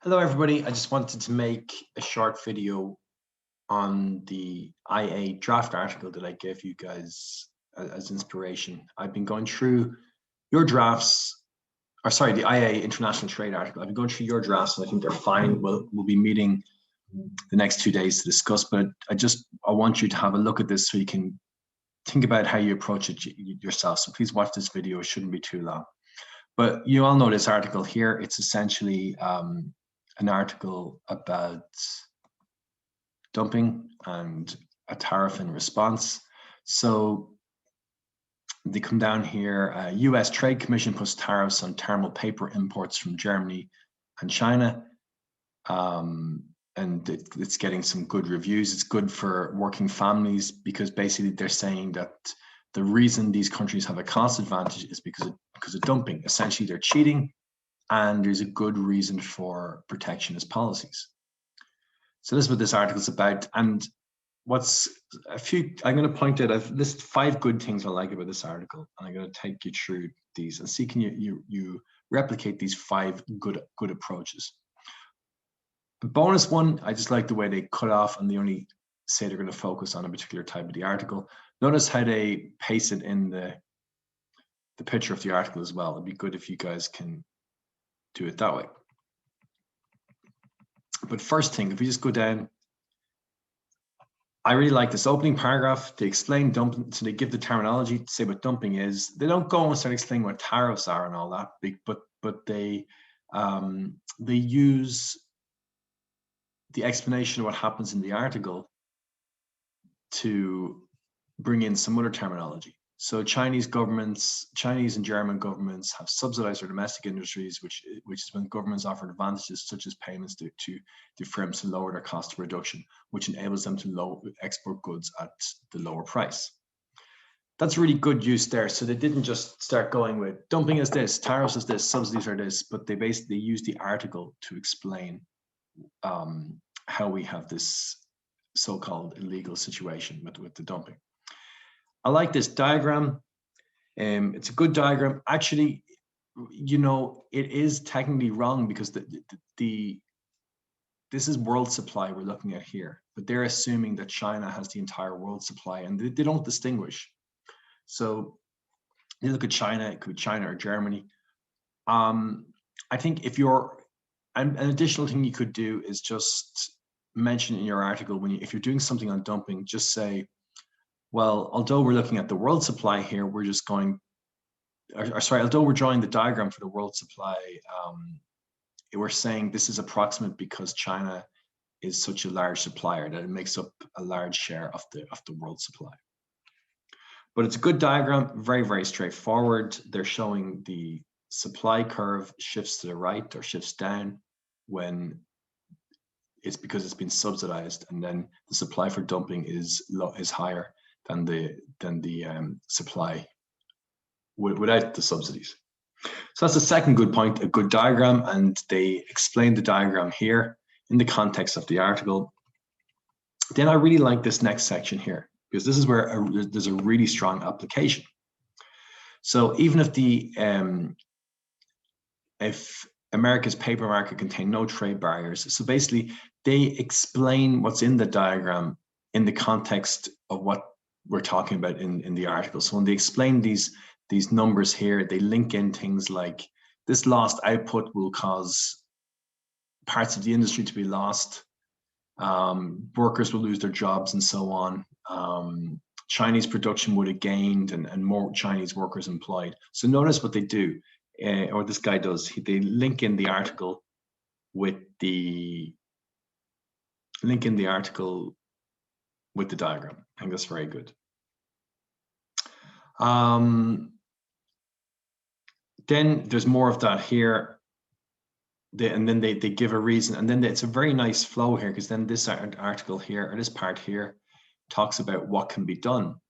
Hello, everybody. I just wanted to make a short video on the IA draft article that I gave you guys as inspiration. I've been going through your drafts, or sorry, the IA International Trade article. I've been going through your drafts, and I think they're fine. We'll be meeting the next 2 days to discuss, but I want you to have a look at this so you can think about how you approach it yourself. So please watch this video. It shouldn't be too long. But you all know this article here. It's essentially an article about dumping and a tariff in response. So they come down here, US Trade Commission puts tariffs on thermal paper imports from Germany and China. And it's getting some good reviews. It's good for working families because basically they're saying that the reason these countries have a cost advantage is because of dumping. Essentially, they're cheating, and there's a good reason for protectionist policies. So this is what this article is about. And I'm going to point out, I've listed 5 good things I like about this article, and I'm going to take you through these and see can you replicate these 5 good approaches. The bonus one, I just like the way they cut off and they only say they're going to focus on a particular type of the article. Notice how they paste it in the picture of the article as well. It'd be good if you guys can do it that way. But first thing, if we just go down, I really like this opening paragraph. They explain dumping, so they give the terminology to say what dumping is. They don't go and start explaining what tariffs are and all that, but they use the explanation of what happens in the article to bring in some other terminology. So Chinese and German governments have subsidized their domestic industries, which is when governments offer advantages such as payments to firms to lower their cost of production, which enables them to export goods at the lower price. That's really good use there. So they didn't just start going with dumping is this, tariffs is this, subsidies are this, but they basically used the article to explain how we have this so-called illegal situation with the dumping. I like this diagram. It's a good diagram. Actually, it is technically wrong because this is world supply we're looking at here, but they're assuming that China has the entire world supply, and they don't distinguish. So you look at China, it could be China or Germany. I think an additional thing you could do is just mention in your article if you're doing something on dumping, just say, well, although we're looking at the world supply here, we're just going, although we're drawing the diagram for the world supply, we're saying this is approximate because China is such a large supplier that it makes up a large share of the world supply. But it's a good diagram, very, very straightforward. They're showing the supply curve shifts to the right or shifts down when it's because it's been subsidized, and then the supply for dumping is higher than the supply without the subsidies. So that's the second good point, a good diagram, and they explain the diagram here in the context of the article. Then I really like this next section here, because this is where there's a really strong application. So even if America's paper market contained no trade barriers, so basically they explain what's in the diagram in the context of what we're talking about in the article. So when they explain these numbers here, they link in things like this lost output will cause parts of the industry to be lost, workers will lose their jobs and so on. Chinese production would have gained and more Chinese workers employed. So notice what they do, or this guy does. They link in the article with the diagram. I think that's very good. Then there's more of that here. And then they give a reason, and then it's a very nice flow here, because then this article here, or this part here, talks about what can be done.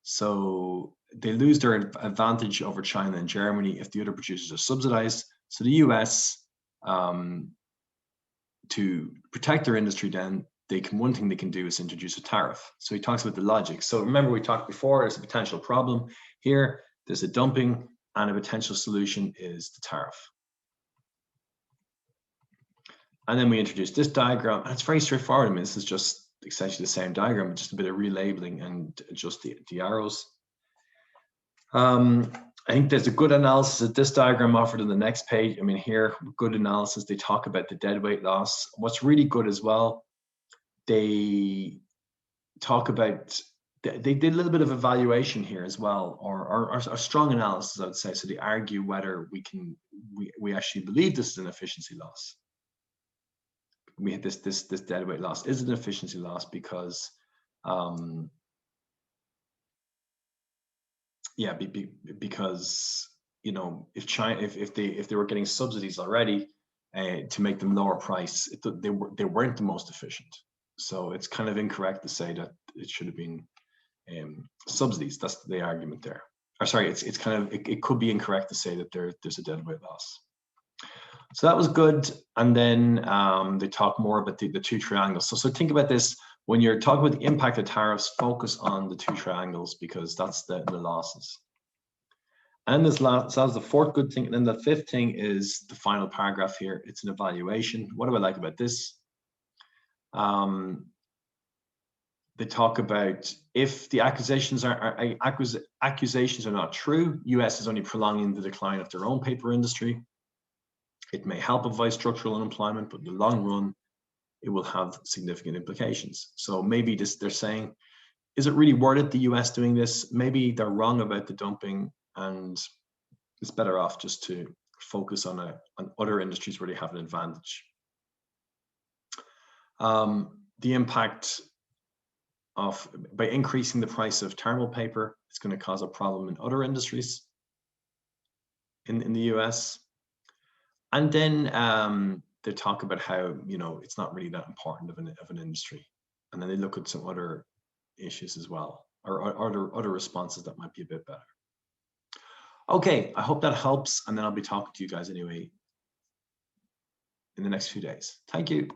So they lose their advantage over China and Germany if the other producers are subsidized. So the US, to protect their industry, then one thing they can do is introduce a tariff. So he talks about the logic. So remember, we talked before, there's a potential problem here, there's a dumping, and a potential solution is the tariff. And then we introduce this diagram, and it's very straightforward. I mean, this is just essentially the same diagram, just a bit of relabeling and just the arrows. I think there's a good analysis of this diagram offered in the next page. I mean, here, good analysis, they talk about the deadweight loss. What's really good as well, they talk about, they did a little bit of evaluation here as well, or a strong analysis, I would say. So they argue whether we actually believe this is an efficiency loss. We had this deadweight loss. Is it an efficiency loss? Because yeah, because you know, if China, if they were getting subsidies already to make them lower price, they weren't the most efficient. So it's kind of incorrect to say that it should have been subsidies. That's the argument there. Or sorry, it's kind of it could be incorrect to say that there's a deadweight loss. So that was good. And then they talk more about the two triangles. So think about this. When you're talking about the impact of tariffs, focus on the two triangles, because that's the losses. And this last, so that's the fourth good thing. And then the fifth thing is the final paragraph here. It's an evaluation. What do I like about this? They talk about if the accusations are not true, US is only prolonging the decline of their own paper industry. It may help avoid structural unemployment, but in the long run, it will have significant implications. So maybe they're saying, is it really worth it, the US doing this? Maybe they're wrong about the dumping, and it's better off just to focus on other industries where they have an advantage. The impact of, by increasing the price of thermal paper, it's going to cause a problem in other industries in the US. And then they talk about how, you know, it's not really that important of an industry. And then they look at some other issues as well, or other responses that might be a bit better. Okay, I hope that helps. And then I'll be talking to you guys anyway in the next few days. Thank you.